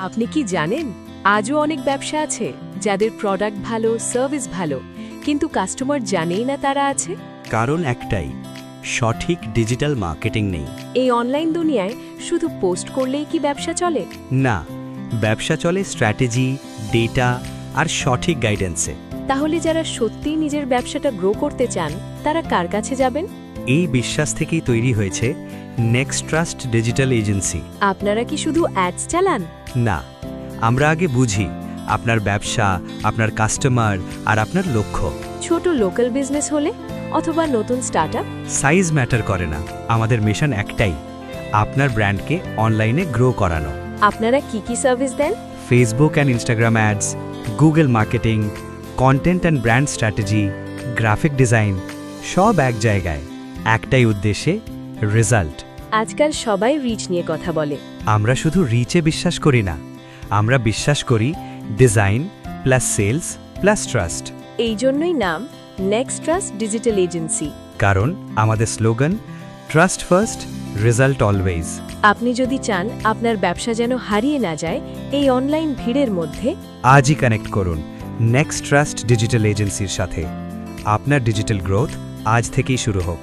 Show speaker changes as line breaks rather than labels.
আপনি কি জানেন আজও অনেক ব্যবসা আছে যাদের প্রোডাক্ট ভালো, সার্ভিস ভালো, কিন্তু কাস্টমার জানেই না তারা আছে?
কারণ একটাই, সঠিক ডিজিটাল মার্কেটিং নেই।
এই অনলাইন দুনিয়ায় শুধু পোস্ট করলেই কি ব্যবসা চলে?
না, ব্যবসা চলে স্ট্র্যাটেজি, ডেটা আর সঠিক গাইডেন্সে।
তাহলে যারা সত্যিই নিজের ব্যবসাটা গ্রো করতে চান তারা কার কাছে যাবেন?
এই বিশ্বাস থেকেই তৈরি হয়েছে নেক্সট ট্রাস্ট ডিজিটাল এজেন্সি।
আপনারা কি শুধু অ্যাডস চালান?
না, আমরা আগে বুঝি আপনার ব্যবসা, আপনার কাস্টমার আর আপনার লক্ষ্য।
ছোট লোকাল বিজনেস হলে অথবা নতুন স্টার্টআপ,
সাইজ ম্যাটার করে না, আমাদের মিশন একটাই, আপনার ব্র্যান্ডকে অনলাইনে গ্রো করানো।
আপনারা কি কি সার্ভিস দেন?
Facebook and Instagram ads, Google marketing, content and brand strategy, graphic design, সব এক জায়গায়, একটাই উদ্দেশ্যে, রেজাল্ট।
আজকাল সবাই রিচ নিয়ে কথা বলে।
আমরা শুধু রিচে বিশ্বাস করি না, আমরা বিশ্বাস করি design plus sales plus trust.
এই জন্যই নাম নেক্সট ট্রাস্ট ডিজিটাল এজেন্সি।
কারণ আমাদের slogan trust first, result always.
আপনি যদি চান আপনার ব্যবসা যেন হারিয়ে না যায় এই অনলাইন ভিড়ের মধ্যে,
আজই কানেক্ট করুন নেক্সট ট্রাস্ট ডিজিটাল এজেন্সির সাথে। আপনার ডিজিটাল গ্রোথ আজ থেকেই শুরু হোক।